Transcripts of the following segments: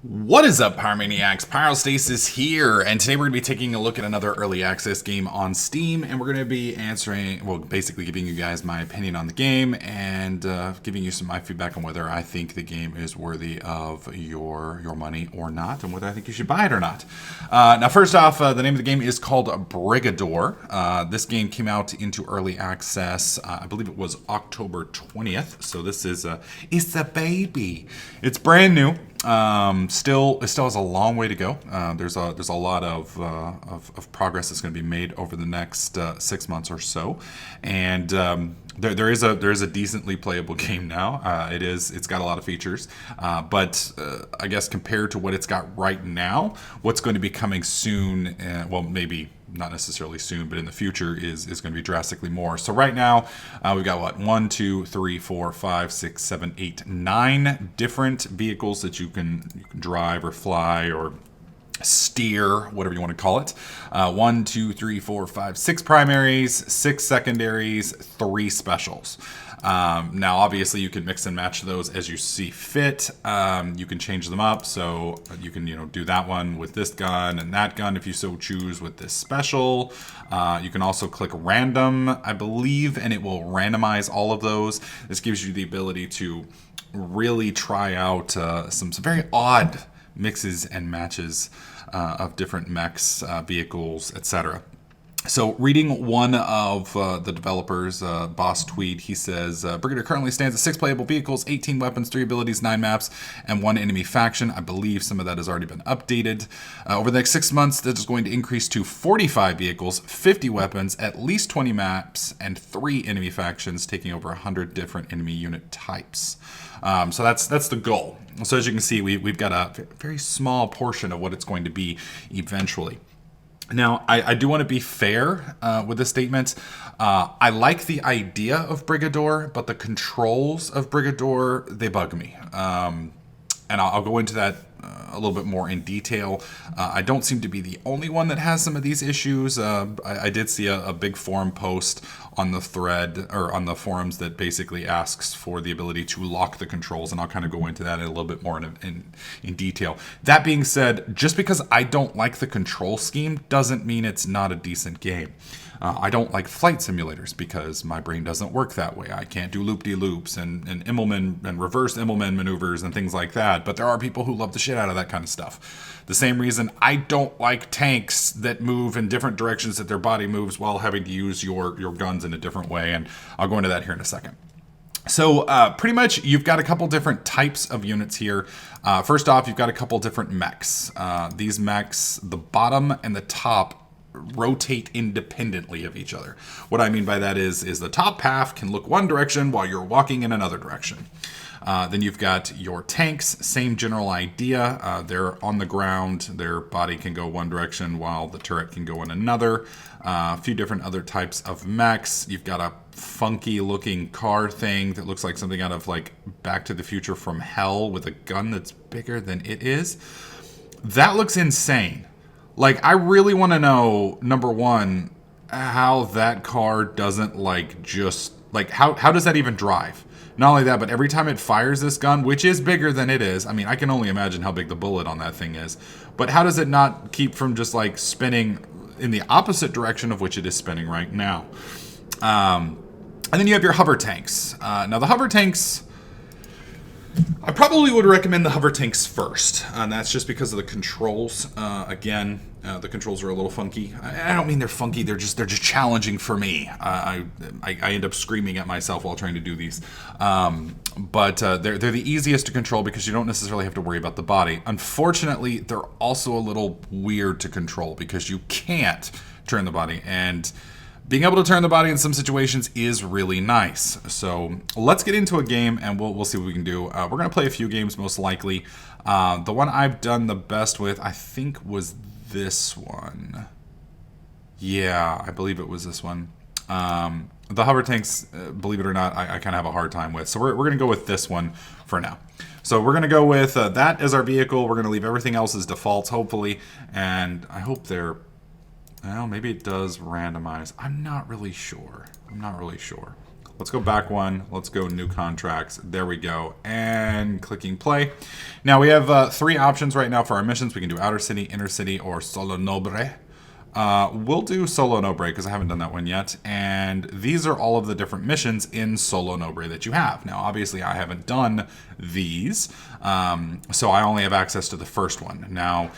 What is up, Pyromaniacs? Pyrostasis here, and today we're going to be taking a look at another early access game on Steam, and we're going to be answering, well, basically giving you guys my opinion on the game and giving you some my feedback on whether I think the game is worthy of your money or not, and whether I think you should buy it or not. Now, first off, the name of the game is called Brigador. This game came out into early access, I believe it was October 20th, so this is it's a baby. It's brand new. It still has a long way to go. There's a lot of progress that's going to be made over the next 6 months or so, and there is a decently playable game now. It's got a lot of features, but I guess compared to what it's got right now, what's going to be coming soon, well, maybe not necessarily soon, but in the future is going to be drastically more. So right now, we've got what, 1, 2, 3, 4, 5, 6, 7, 8, 9 different vehicles that you can drive or fly or steer, whatever you want to call it. 1, 2, 3, 4, 5, 6 primaries, 6 secondaries, 3 specials. Now, obviously, you can mix and match those as you see fit. You can change them up, so you can do that one with this gun and that gun if you so choose with this special. You can also click random, I believe, and it will randomize all of those. This gives you the ability to really try out some very odd mixes and matches of different mechs, vehicles, etc. So reading one of the developers, Boss Tweed, he says, Brigador currently stands at 6 playable vehicles, 18 weapons, 3 abilities, 9 maps, and 1 enemy faction. I believe some of that has already been updated. Over the next 6 months, this is going to increase to 45 vehicles, 50 weapons, at least 20 maps, and 3 enemy factions, taking over 100 different enemy unit types. So that's the goal. So as you can see, we've got a very small portion of what it's going to be eventually. Now, I do want to be fair with this statement. I like the idea of Brigador, but the controls of Brigador, they bug me. And I'll go into that a little bit more in detail. I don't seem to be the only one that has some of these issues. I did see a big forum post on the thread, or on the forums, that basically asks for the ability to lock the controls, and I'll kind of go into that a little bit more in detail. That being said, just because I don't like the control scheme doesn't mean it's not a decent game. I don't like flight simulators because my brain doesn't work that way. I can't do loop-de-loops and Immelman and reverse Immelman maneuvers and things like that. But there are people who love the shit out of that kind of stuff. The same reason I don't like tanks that move in different directions that their body moves while having to use your guns in a different way. And I'll go into that here in a second. So pretty much you've got a couple different types of units here. First off, you've got a couple different mechs. These mechs, the bottom and the top, rotate independently of each other. What I mean by that is the top half can look one direction while you're walking in another direction. Then you've got your tanks, same general idea. They're on the ground. Their body can go one direction while the turret can go in another. A few different other types of mechs. You've got a funky looking car thing that looks like something out of like Back to the Future from Hell with a gun that's bigger than it is. That looks insane. Like, I really want to know, number one, how that car doesn't, how does that even drive? Not only that, but every time it fires this gun, which is bigger than it is, I mean, I can only imagine how big the bullet on that thing is, but how does it not keep from just, spinning in the opposite direction of which it is spinning right now? And then you have your hover tanks. Now, the hover tanks, I probably would recommend the hover tanks first, and that's just because of the controls. Again, the controls are a little funky. I don't mean they're funky; they're just challenging for me. I end up screaming at myself while trying to do these. But they're the easiest to control because you don't necessarily have to worry about the body. Unfortunately, they're also a little weird to control because you can't turn the body, and being able to turn the body in some situations is really nice. So let's get into a game and we'll see what we can do. We're going to play a few games most likely. The one I've done the best with, I think, was this one. Yeah, I believe it was this one. The hover tanks, believe it or not, I kind of have a hard time with. So we're going to go with this one for now. So we're going to go with that as our vehicle. We're going to leave everything else as defaults, hopefully. And I hope they're... Well, maybe it does randomize. I'm not really sure. Let's go back one. Let's go new contracts. There we go. And clicking play. Now we have 3 options right now for our missions. We can do outer city, inner city, or solo nobre. We'll do Solo Nobre because I haven't done that one yet. And these are all of the different missions in Solo Nobre that you have. Now, obviously, I haven't done these, so I only have access to the first one. Now,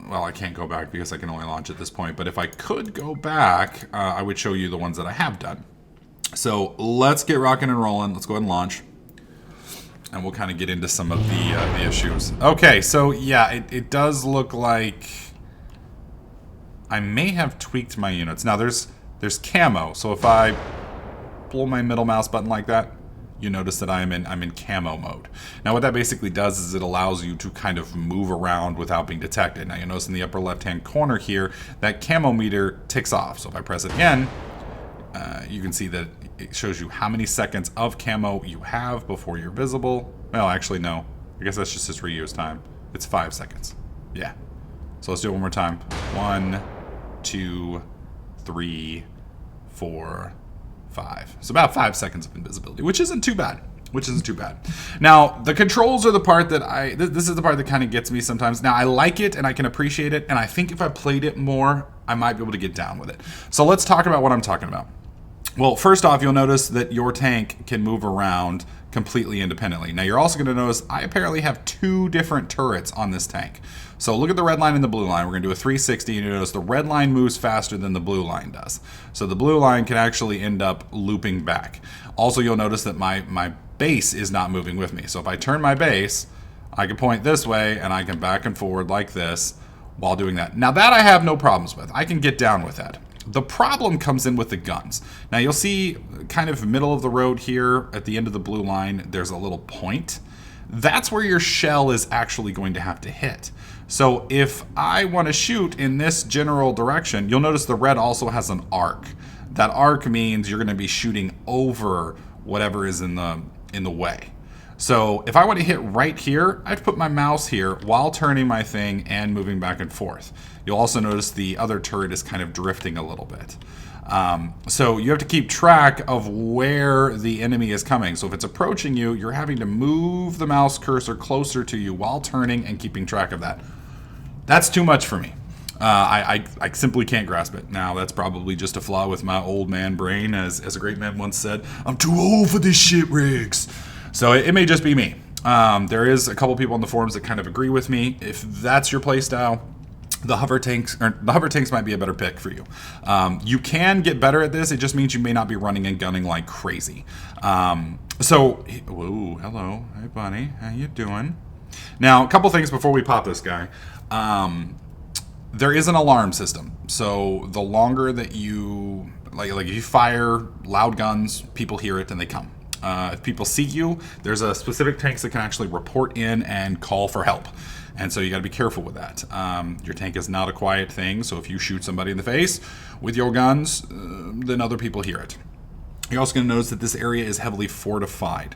well, I can't go back because I can only launch at this point. But if I could go back, I would show you the ones that I have done. So let's get rocking and rolling. Let's go ahead and launch. And we'll kind of get into some of the issues. Okay, so yeah, it does look like I may have tweaked my units. Now there's camo, so if I pull my middle mouse button like that, you notice that I'm in camo mode. Now what that basically does is it allows you to kind of move around without being detected. Now you notice in the upper left hand corner here that camo meter ticks off. So if I press it again, you can see that it shows you how many seconds of camo you have before you're visible. Well, actually no. I guess that's just its reuse time. It's 5 seconds. Yeah. So let's do it one more time. 1, 2, 3, 4, 5. So about 5 seconds of invisibility, which isn't too bad. Now, the controls are the part that this is the part that kind of gets me sometimes. Now, I like it and I can appreciate it, and I think if I played it more, I might be able to get down with it. So let's talk about what I'm talking about. Well, first off, you'll notice that your tank can move around completely independently. Now, you're also going to notice I apparently have 2 different turrets on this tank. So look at the red line and the blue line. We're going to do a 360, and you notice the red line moves faster than the blue line does. So the blue line can actually end up looping back. Also, you'll notice that my base is not moving with me. So if I turn my base, I can point this way, and I can back and forward like this while doing that. Now, that I have no problems with. I can get down with that. The problem comes in with the guns. Now, you'll see kind of middle of the road here at the end of the blue line, there's a little point. That's where your shell is actually going to have to hit. So if I want to shoot in this general direction, you'll notice the red also has an arc. That arc means you're going to be shooting over whatever is in the way. So if I want to hit right here, I have to put my mouse here while turning my thing and moving back and forth. You'll also notice the other turret is kind of drifting a little bit. So you have to keep track of where the enemy is coming. So if it's approaching you, you're having to move the mouse cursor closer to you while turning and keeping track of that. That's too much for me. I simply can't grasp it. Now, that's probably just a flaw with my old man brain. As a great man once said, I'm too old for this shit, Riggs. So it may just be me. There is a couple people on the forums that kind of agree with me. If that's your playstyle, the hover tanks might be a better pick for you. You can get better at this. It just means you may not be running and gunning like crazy. Whoa, hello. Hey, buddy. How you doing? Now, a couple things before we pop this guy. There is an alarm system. So the longer that you, like if you fire loud guns, people hear it and they come. If people see you, there's a specific tanks that can actually report in and call for help. And so you got to be careful with that. Your tank is not a quiet thing, so if you shoot somebody in the face with your guns, then other people hear it. You're also going to notice that this area is heavily fortified.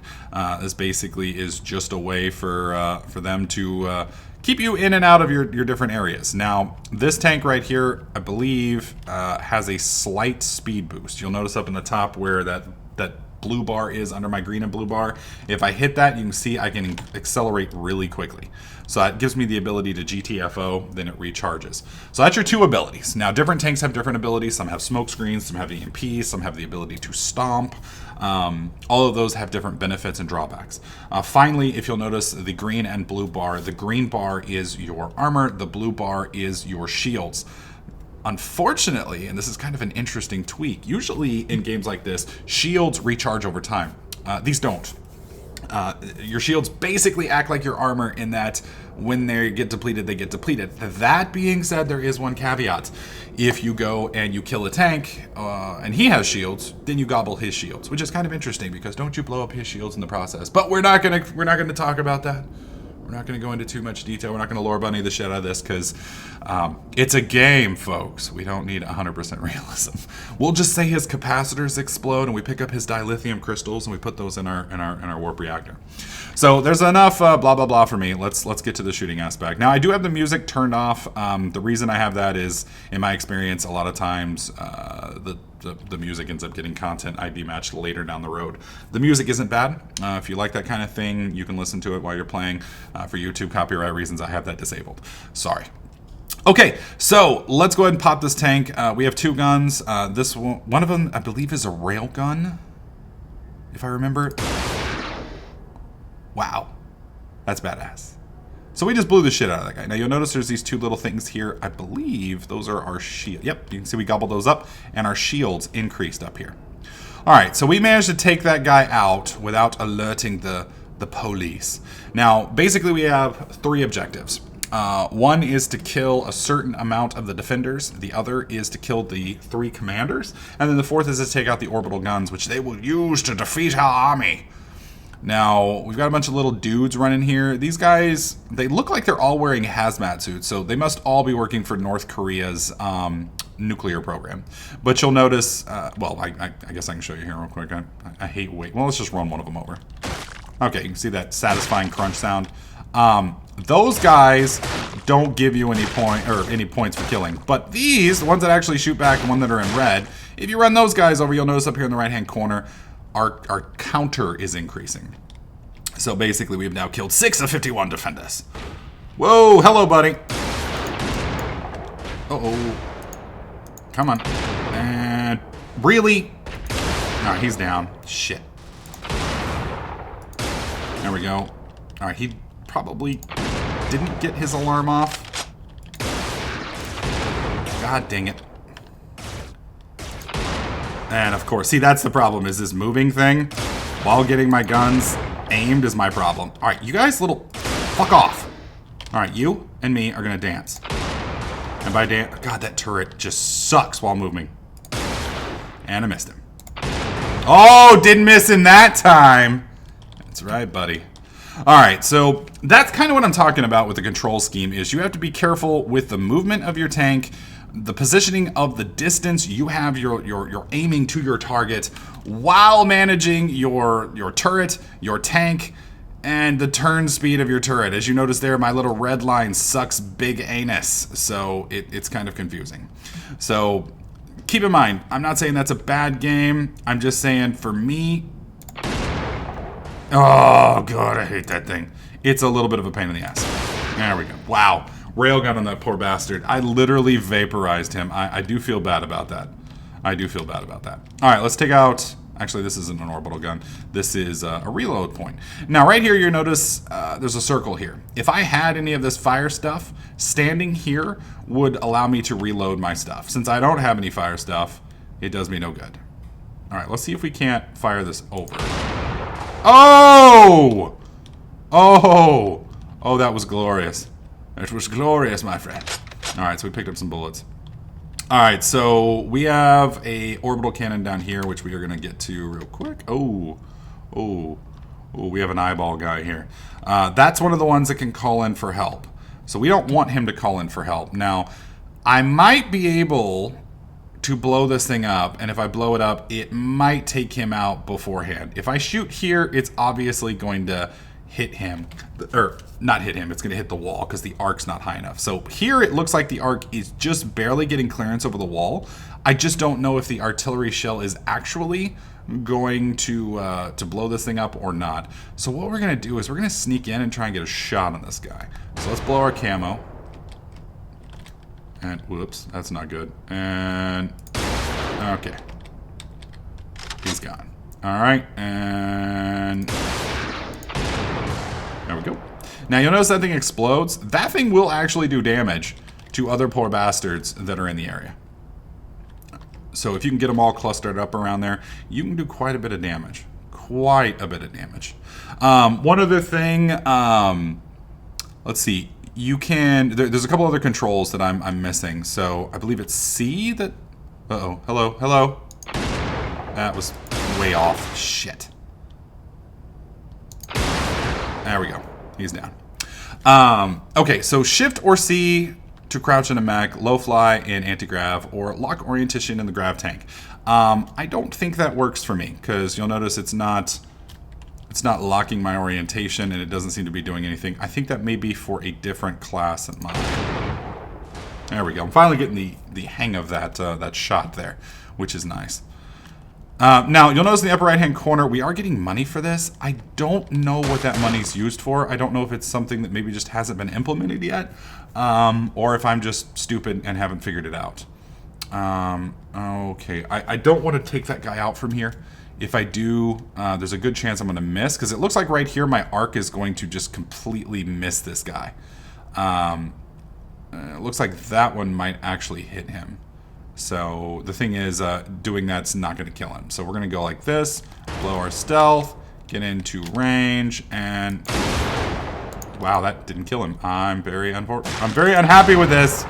This basically is just a way for them to keep you in and out of your different areas. Now, this tank right here, I believe, has a slight speed boost. You'll notice up in the top where that blue bar is under my green and blue bar. If I hit that, you can see I can accelerate really quickly. So that gives me the ability to GTFO, then it recharges. So that's your 2 abilities. Now, different tanks have different abilities. Some have smoke screens, some have EMP, some have the ability to stomp. All of those have different benefits and drawbacks. Finally, if you'll notice the green and blue bar, the green bar is your armor, the blue bar is your shields. Unfortunately, and this is kind of an interesting tweak, usually in games like this, shields recharge over time. These don't. Your shields basically act like your armor in that when they get depleted, they get depleted. That being said, there is one caveat. If you go and you kill a tank and he has shields, then you gobble his shields, which is kind of interesting because don't you blow up his shields in the process. But we're not gonna talk about that. We're not going to go into too much detail. We're not going to lore bunny the shit out of this because it's a game, folks. We don't need 100% realism. We'll just say his capacitors explode and we pick up his dilithium crystals and we put those in our warp reactor. So there's enough blah blah blah for me. Let's get to the shooting aspect. Now I do have the music turned off. The reason I have that is, in my experience, a lot of times the the music ends up getting content ID matched later down the road. The music isn't bad. If you like that kind of thing, you can listen to it while you're playing. For YouTube copyright reasons, I have that disabled. Sorry. Okay, so let's go ahead and pop this tank. We have 2 guns. This one of them, I believe, is a rail gun, if I remember. Wow, that's badass. So we just blew the shit out of that guy. Now you'll notice there's these 2 little things here. I believe those are our shield. Yep, you can see we gobbled those up, and our shields increased up here. All right, so we managed to take that guy out without alerting the police. Now, basically we have 3 objectives. One is to kill a certain amount of the defenders. The other is to kill the 3 commanders. And then the 4th is to take out the orbital guns, which they will use to defeat our army. Now, we've got a bunch of little dudes running here. These guys, they look like they're all wearing hazmat suits, so they must all be working for North Korea's nuclear program. But you'll notice, well, I guess I can show you here real quick. I hate wait. Well, let's just run one of them over. Okay, you can see that satisfying crunch sound. Those guys don't give you any points for killing. But these, the ones that actually shoot back, the ones that are in red, if you run those guys over, you'll notice up here in the right-hand corner, our counter is increasing. So basically, we've now killed 6 of 51 defenders. Whoa, hello, buddy. Uh-oh. Come on. And really? Alright, he's down. Shit. There we go. Alright, he probably didn't get his alarm off. God dang it. And of course, see, that's the problem, is this moving thing while getting my guns aimed is my problem. All right, you guys little fuck off. All right, you and me are gonna dance. And by dance, God, that turret just sucks while moving. And I missed him. Oh, didn't miss him that time. That's right, buddy. All right, so that's kind of what I'm talking about with the control scheme, is you have to be careful with the movement of your tank, the positioning of the distance you have your aiming to your target, while managing your turret, your tank, and the turn speed of your turret. As you notice there, my little red line sucks big anus, so it's kind of confusing. So keep in mind, I'm not saying that's a bad game. I'm just saying, for me, oh god, I hate that thing. It's a little bit of a pain in the ass. There we go. Wow. Railgun on that poor bastard. I literally vaporized him. I do feel bad about that. I do feel bad about that. All right, let's take out... Actually, this isn't an orbital gun. This is a reload point. Now, right here, you notice there's a circle here. If I had any of this fire stuff, standing here would allow me to reload my stuff. Since I don't have any fire stuff, it does me no good. All right, let's see if we can't fire this over. Oh! Oh! Oh, that was glorious. It was glorious, my friend. All right, so we picked up some bullets. All right, so we have a orbital cannon down here, which we are going to get to real quick. Oh, we have an eyeball guy here. That's one of the ones that can call in for help. So we don't want him to call in for help. Now, I might be able to blow this thing up, and if I blow it up, it might take him out beforehand. If I shoot here, it's obviously going to hit him, or not hit him, it's going to hit the wall because the arc's not high enough. So here it looks like the arc is just barely getting clearance over the wall. I just don't know if the artillery shell is actually going to blow this thing up or not. So what we're going to do is we're going to sneak in and try and get a shot on this guy. So let's blow our camo. And whoops, that's not good. And okay, he's gone. All right, and there we go. Now you'll notice that thing explodes. That thing will actually do damage to other poor bastards that are in the area. So if you can get them all clustered up around there, you can do quite a bit of damage. Quite a bit of damage. One other thing, let's see. You can, there's a couple other controls that I'm missing. So I believe it's C that, uh-oh, hello. That was way off, shit. There we go. He's down. Okay, so Shift or C to crouch in a mech, low fly in anti-grav, or lock orientation in the grav tank. I don't think that works for me, because you'll notice it's not locking my orientation, and it doesn't seem to be doing anything. I think that may be for a different class than mine. There we go. I'm finally getting the hang of that shot there, which is nice. Now, you'll notice in the upper right-hand corner, we are getting money for this. I don't know what that money's used for. I don't know if it's something that maybe just hasn't been implemented yet, or if I'm just stupid and haven't figured it out. Okay, I don't want to take that guy out from here. If I do, there's a good chance I'm going to miss, because it looks like right here my arc is going to just completely miss this guy. It looks like that one might actually hit him. So the thing is, doing that's not going to kill him. So we're going to go like this, blow our stealth, get into range, and wow, that didn't kill him. I'm very unhappy with this.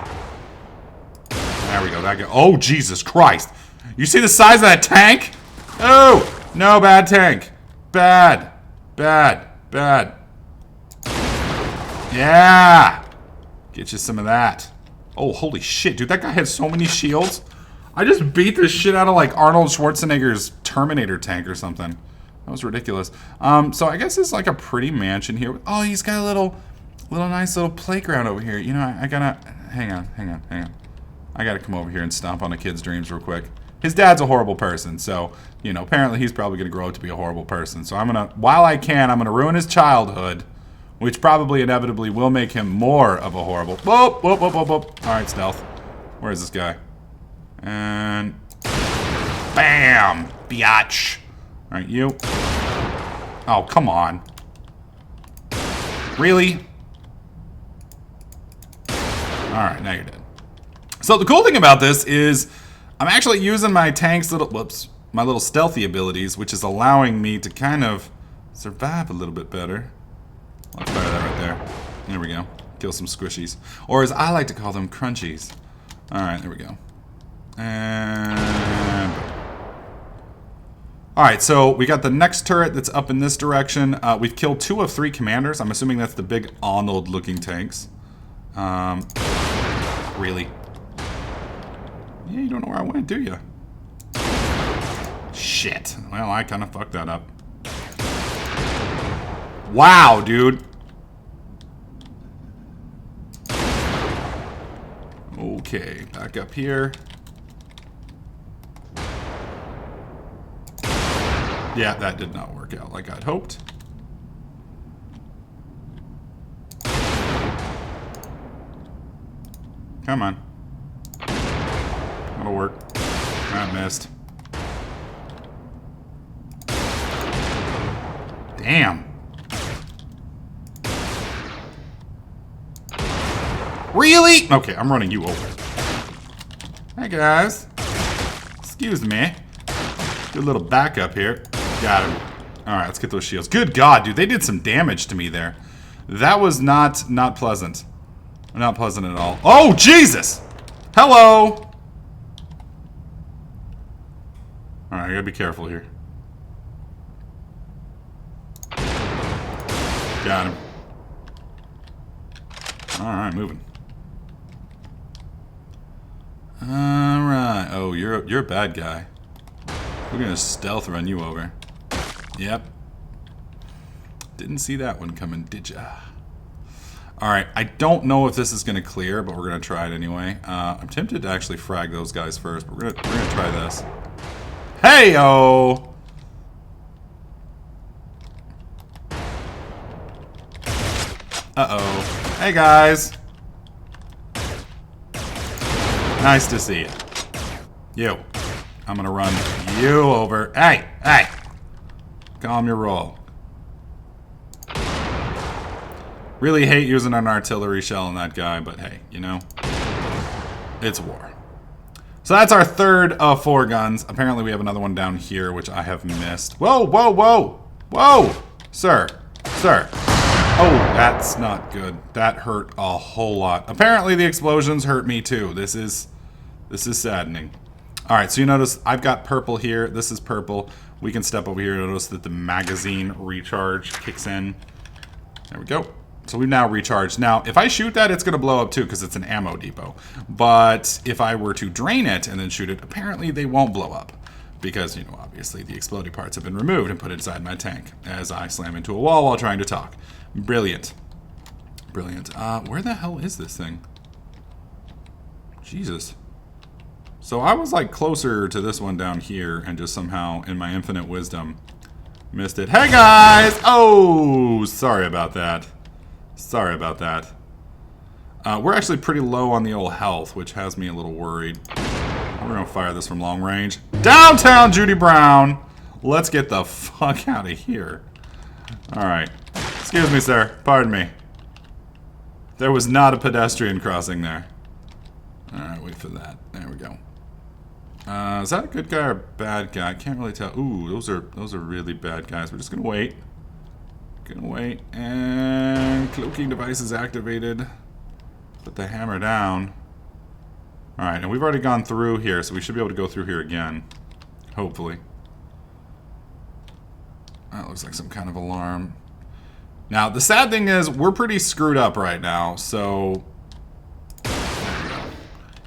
There we go. That guy. Oh, Jesus Christ! You see the size of that tank? Oh no, bad tank. Bad. Yeah. Get you some of that. Oh, holy shit, dude. That guy had so many shields. I just beat the shit out of, like, Arnold Schwarzenegger's Terminator tank or something. That was ridiculous. So I guess it's like a pretty mansion here. Oh, he's got a little nice little playground over here. You know, I gotta... Hang on. I gotta come over here and stomp on a kid's dreams real quick. His dad's a horrible person, so, you know, apparently he's probably gonna grow up to be a horrible person. So I'm gonna... While I can, I'm gonna ruin his childhood, which probably inevitably will make him more of a horrible... Whoa. Alright, stealth. Where is this guy? And... Bam! Biatch! Alright, you. Oh, come on. Really? Alright, now you're dead. So the cool thing about this is I'm actually using my tank's my little stealthy abilities, which is allowing me to kind of survive a little bit better. Let's fire that right there. There we go. Kill some squishies. Or as I like to call them, crunchies. Alright, there we go. And... Alright, so we got the next turret that's up in this direction. We've killed 2 of 3 commanders. I'm assuming that's the big Arnold-looking tanks. Really? Yeah, you don't know where I went, do you? Shit. Well, I kind of fucked that up. Wow, dude. Okay, back up here. Yeah, that did not work out like I'd hoped. Come on. That'll work. I missed. Damn. Really? Okay, I'm running you over. Hey guys. Excuse me. Do a little backup here. Got him. Alright, let's get those shields. Good God, dude, they did some damage to me there. That was not pleasant. Not pleasant at all. Oh, Jesus! Hello! Alright, I gotta be careful here. Got him. Alright, moving. Alright. Oh, you're a bad guy. We're gonna stealth run you over. Yep. Didn't see that one coming, did ya? Alright, I don't know if this is gonna clear, but we're gonna try it anyway. I'm tempted to actually frag those guys first, but we're gonna try this. Hey-o! Uh-oh. Hey, guys. Nice to see you. You. I'm gonna run you over. Hey! Hey! Calm your roll. Really hate using an artillery shell on that guy, but hey, you know. It's war. So that's our third of 4 guns. Apparently we have another one down here, which I have missed. Whoa, whoa, whoa! Whoa! Sir. Sir. Oh, that's not good. That hurt a whole lot. Apparently the explosions hurt me too. This is saddening. Alright, so you notice I've got purple here. This is purple. We can step over here and notice that the magazine recharge kicks in. There we go. So we've now recharged. Now, if I shoot that, it's going to blow up too because it's an ammo depot. But if I were to drain it and then shoot it, apparently they won't blow up. Because, you know, obviously the exploding parts have been removed and put inside my tank as I slam into a wall while trying to talk. Brilliant. Brilliant. Where the hell is this thing? Jesus. So I was like closer to this one down here and just somehow, in my infinite wisdom, missed it. Hey guys! Oh, sorry about that. Sorry about that. We're actually pretty low on the old health, which has me a little worried. We're gonna fire this from long range. Downtown Judy Brown! Let's get the fuck out of here. Alright. Excuse me, sir. Pardon me. There was not a pedestrian crossing there. Alright, wait for that. There we go. Is that a good guy or a bad guy? I can't really tell. Ooh, those are really bad guys. We're just gonna wait. Gonna wait. And cloaking device is activated. Put the hammer down. Alright, and we've already gone through here, so we should be able to go through here again. Hopefully. That looks like some kind of alarm. Now, the sad thing is, we're pretty screwed up right now, so...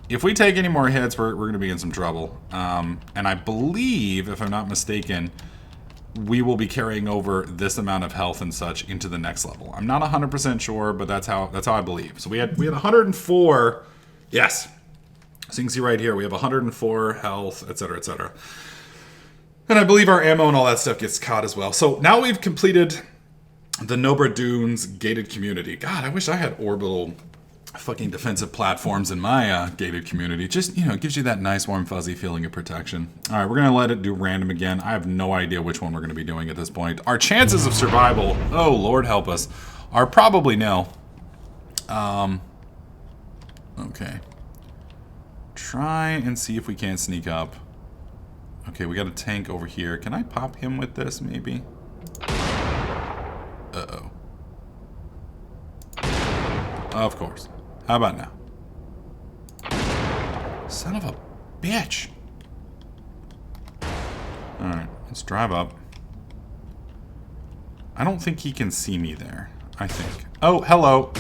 if we take any more hits, we're going to be in some trouble. And I believe, if I'm not mistaken, we will be carrying over this amount of health and such into the next level. I'm not 100% sure, but that's how I believe. So we had 104. Yes. So you can see right here, we have 104 health, etc., etc. And I believe our ammo and all that stuff gets caught as well. So now we've completed the Nobra Dunes gated community. God, I wish I had orbital fucking defensive platforms in my gated community. Just, you know, it gives you that nice warm fuzzy feeling of protection. All right, we're going to let it do random again. I have no idea which one we're going to be doing at this point. Our chances of survival, oh Lord help us, are probably nil. Okay. Try and see if we can't sneak up. Okay, we got a tank over here. Can I pop him with this, maybe? Uh-oh. Of course. How about now? Son of a bitch. Alright, let's drive up. I don't think he can see me there. I think. Oh, hello.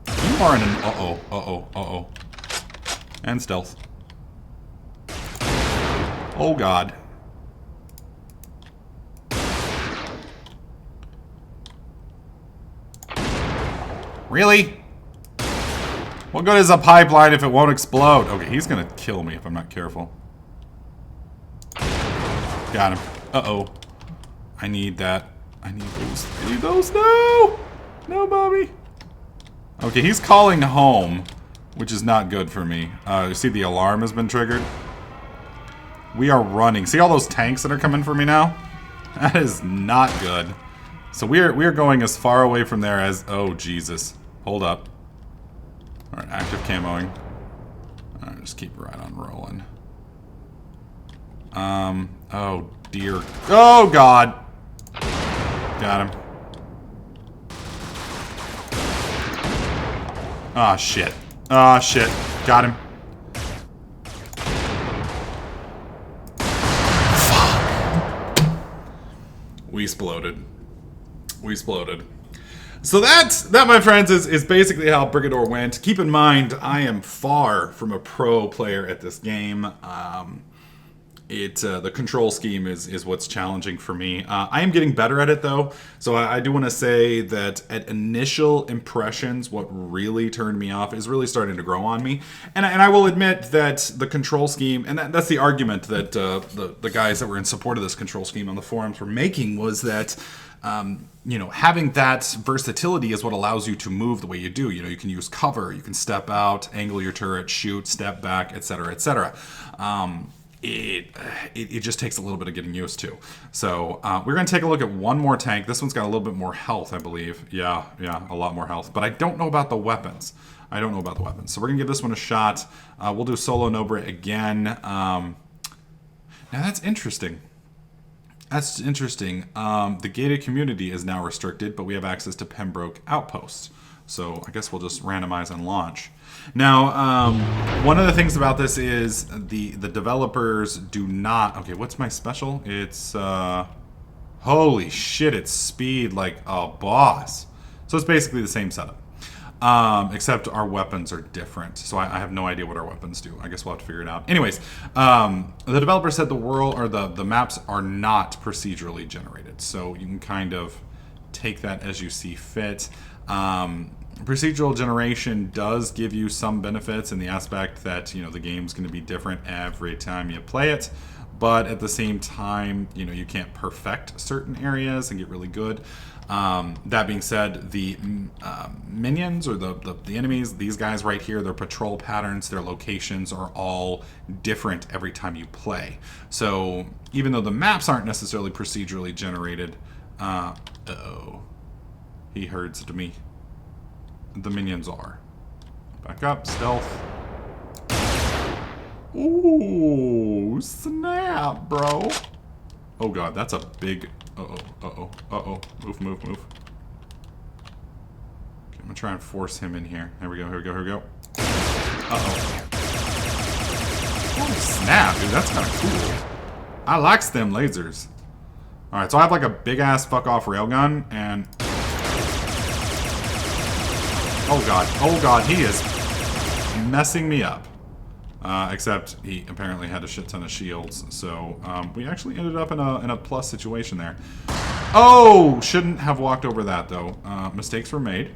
You are in an... Uh-oh, uh-oh, uh-oh. And stealth. Oh, God. Really? What good is a pipeline if it won't explode? Okay, he's gonna kill me if I'm not careful. Got him. Uh-oh. I need that. I need those. I need those. No! No, Bobby. Okay, he's calling home, which is not good for me. You see the alarm has been triggered? We are running. See all those tanks that are coming for me now? That is not good. So we are going as far away from there as... oh, Jesus. Hold up. Alright, active camoing. Alright, just keep right on rolling. Oh, dear. Oh, God! Got him. Ah, shit. Ah, shit. Got him. Fuck. We exploded. We exploded. So that, my friends, is basically how Brigador went. Keep in mind, I am far from a pro player at this game. The control scheme is what's challenging for me. I am getting better at it, though. So I do want to say that at initial impressions, what really turned me off is really starting to grow on me. And I will admit that the control scheme, and that's the argument that the guys that were in support of this control scheme on the forums were making, was that you know, having that versatility is what allows you to move the way you do. You know, you can use cover, you can step out, angle your turret, shoot, step back, etc., etc. It just takes a little bit of getting used to. So we're going to take a look at one more tank. This one's got a little bit more health, I believe. Yeah, a lot more health. But I don't know about the weapons. So we're going to give this one a shot. We'll do solo Nobra again. Now that's interesting. The gated community is now restricted, but we have access to Pembroke Outposts. So I guess we'll just randomize and launch. Now, one of the things about this is the developers do not... okay, what's my special? It's, holy shit, it's speed like a boss. So it's basically the same setup. Except our weapons are different. So I have no idea what our weapons do. I guess we'll have to figure it out. Anyways, the developer said the world, or the maps are not procedurally generated. So you can kind of take that as you see fit. Procedural generation does give you some benefits in the aspect that, you know, the game's going to be different every time you play it. But at the same time, you know, you can't perfect certain areas and get really good. That being said, the minions or the enemies, these guys right here, their patrol patterns, their locations are all different every time you play. So even though the maps aren't necessarily procedurally generated, uh-oh, he herds to me. The minions are. Back up, stealth. Ooh, snap, bro. Oh god, that's a big... Uh-oh. Move. Okay, I'm gonna try and force him in here. Here we go. Uh-oh. Oh, snap, dude, that's kind of cool. I like them lasers. Alright, so I have like a big-ass fuck-off railgun, and... Oh god, he is messing me up. Except he apparently had a shit ton of shields, so we actually ended up in a plus situation there. Oh! Shouldn't have walked over that, though. Mistakes were made.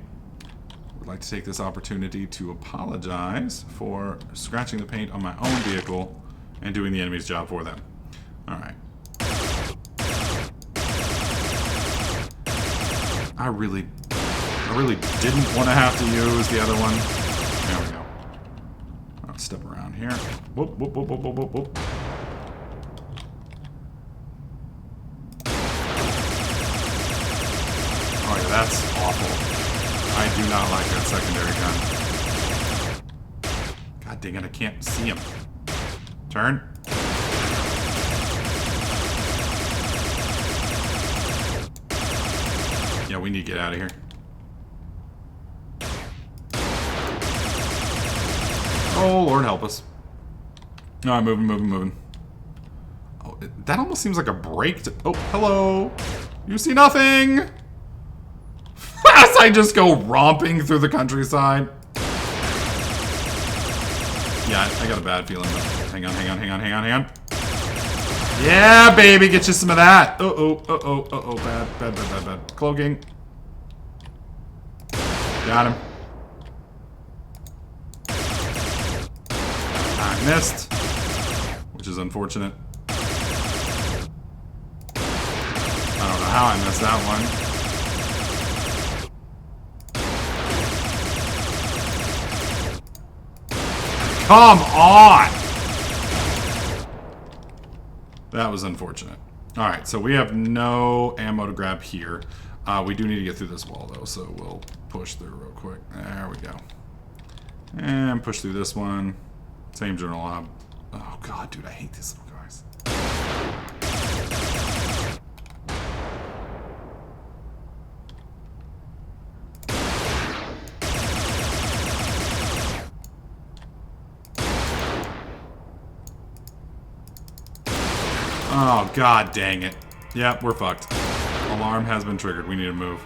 Would like to take this opportunity to apologize for scratching the paint on my own vehicle and doing the enemy's job for them. Alright. I really didn't want to have to use the other one. There we go. I'll step around here. Whoop. Oh yeah, that's awful. I do not like that secondary gun. God dang it, I can't see him. Turn. Yeah, we need to get out of here. Oh, Lord help us. Alright, moving. Oh, that almost seems like a break to... Oh, hello! You see nothing! As I just go romping through the countryside. Yeah, I got a bad feeling. Hang on. Yeah, baby, get you some of that. Uh-oh. Bad. Cloaking. Got him. I missed, which is unfortunate. I don't know how I missed that one. Come on! That was unfortunate. Alright, so we have no ammo to grab here. We do need to get through this wall, though, so we'll push through real quick. There we go. And push through this one. Same journal lab. Oh god, dude, I hate these little guys. Oh god dang it. Yep, we're fucked. Alarm has been triggered. We need to move.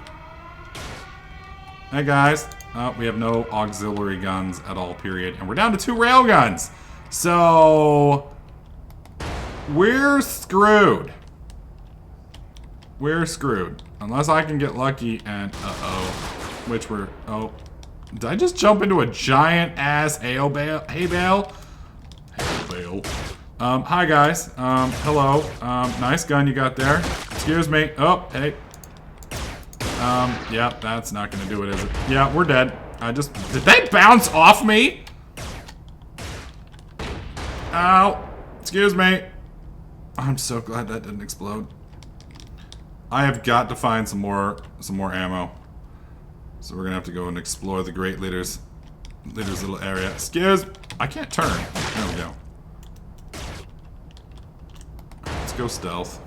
Hey guys. Oh, we have no auxiliary guns at all, period. And we're down to 2 railguns. So... we're screwed. We're screwed. Unless I can get lucky and... uh-oh. Which we're... oh. Did I just jump into a giant-ass hay bale? Hay bale? Hi guys. Hello. Nice gun you got there. Excuse me. Oh, hey. Yeah, that's not gonna do it, is it? Yeah, we're dead. Did they bounce off me? Ow. Excuse me. I'm so glad that didn't explode. I have got to find some more ammo. So we're gonna have to go and explore the Great Leader's little area. I can't turn. There we go. Let's go stealth.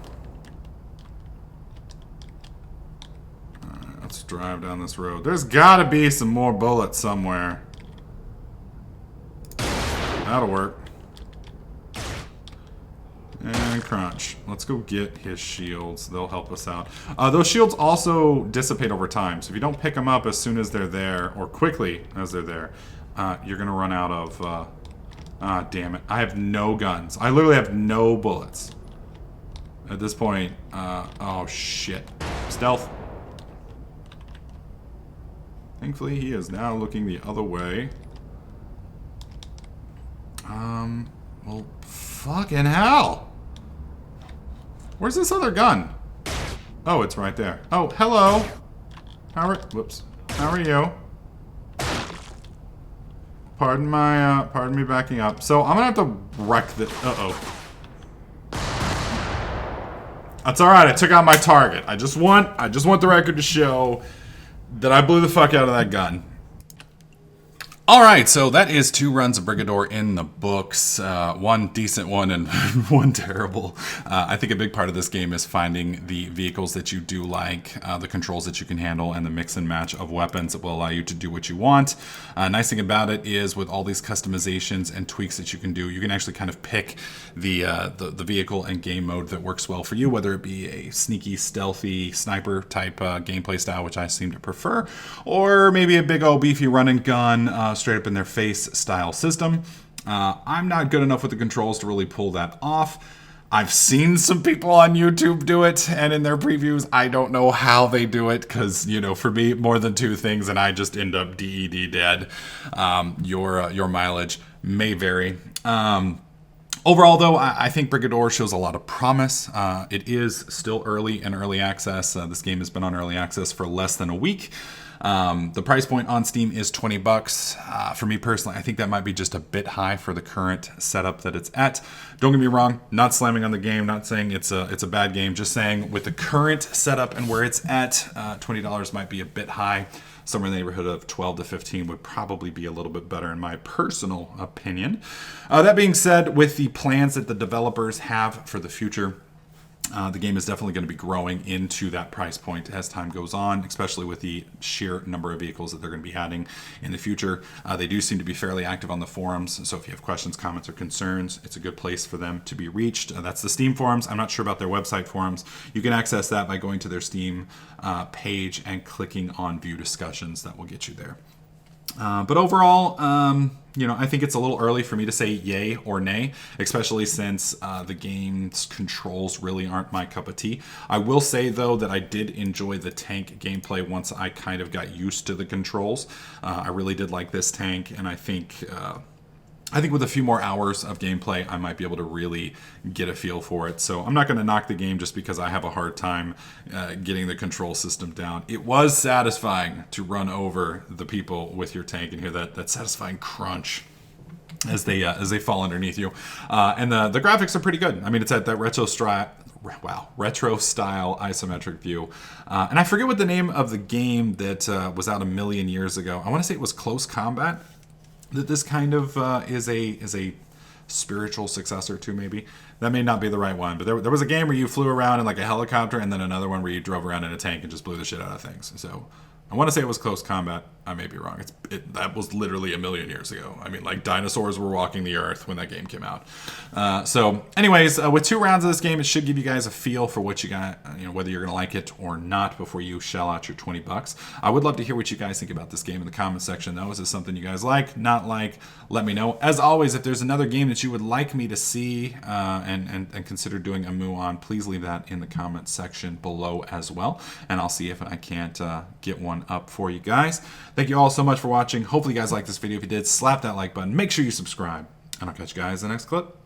Let's drive down this road. There's gotta be some more bullets somewhere. That'll work. And crunch. Let's go get his shields. They'll help us out. Those shields also dissipate over time. So if you don't pick them up as soon as they're there, or quickly as they're there, you're gonna run out of... damn it. I have no guns. I literally have no bullets. At this point, oh shit. Stealth. Thankfully, he is now looking the other way. Well, fucking hell. Where's this other gun? Oh, it's right there. Oh, hello. Whoops. How are you? Pardon me backing up. So I'm gonna have to wreck the, That's alright, I took out my target. I just want the record to show that I blew the fuck out of that gun. Alright, so that is 2 runs of Brigador in the books. One decent one and one terrible. I think a big part of this game is finding the vehicles that you do like, the controls that you can handle, and the mix and match of weapons that will allow you to do what you want. Nice thing about it is with all these customizations and tweaks that you can do, you can actually kind of pick the vehicle and game mode that works well for you, whether it be a sneaky, stealthy, sniper type gameplay style, which I seem to prefer, or maybe a big old beefy run and gun, straight up in their face style system. I'm not good enough with the controls to really pull that off. I've seen some people on YouTube do it, and in their previews, I don't know how they do it, because, you know, for me, more than 2 things, and I just end up DED dead. Your mileage may vary. Overall, though, I think Brigador shows a lot of promise. It is still early in early access. This game has been on early access for less than a week. The price point on Steam is $20. For me personally, I think that might be just a bit high for the current setup that it's at. Don't get me wrong, not slamming on the game, not saying it's a bad game, just saying with the current setup and where it's at, $20 might be a bit high. Somewhere in the neighborhood of 12 to 15 would probably be a little bit better in my personal opinion. That being said, with the plans that the developers have for the future, the game is definitely going to be growing into that price point as time goes on, especially with the sheer number of vehicles that they're going to be adding in the future. They do seem to be fairly active on the forums, so if you have questions, comments, or concerns, it's a good place for them to be reached. That's the Steam forums. I'm not sure about their website forums. You can access that by going to their Steam page and clicking on View Discussions. That will get you there. But overall, you know, I think it's a little early for me to say yay or nay, especially since the game's controls really aren't my cup of tea. I will say, though, that I did enjoy the tank gameplay once I kind of got used to the controls. I really did like this tank, and I think with a few more hours of gameplay, I might be able to really get a feel for it. So I'm not going to knock the game just because I have a hard time getting the control system down. It was satisfying to run over the people with your tank and hear that satisfying crunch as they fall underneath you. And the graphics are pretty good. I mean, it's at that retro style isometric view. And I forget what the name of the game that was out a million years ago. I want to say it was Close Combat. That this kind of is a spiritual successor to, maybe. That may not be the right one, but there was a game where you flew around in like a helicopter, and then another one where you drove around in a tank and just blew the shit out of things. So I want to say it was Close Combat. I may be wrong. That was literally a million years ago. I mean, like, dinosaurs were walking the earth when that game came out. So anyways, with 2 rounds of this game, it should give you guys a feel for what you got, you know, whether you're going to like it or not before you shell out your $20. I would love to hear what you guys think about this game in the comment section, though. Is this something you guys like, not like? Let me know. As always, if there's another game that you would like me to see and consider doing a moo on, please leave that in the comment section below as well, and I'll see if I can't get one up for you guys. Thank you all so much for watching. Hopefully you guys liked this video. If you did, slap that like button. Make sure you subscribe, and I'll catch you guys in the next clip.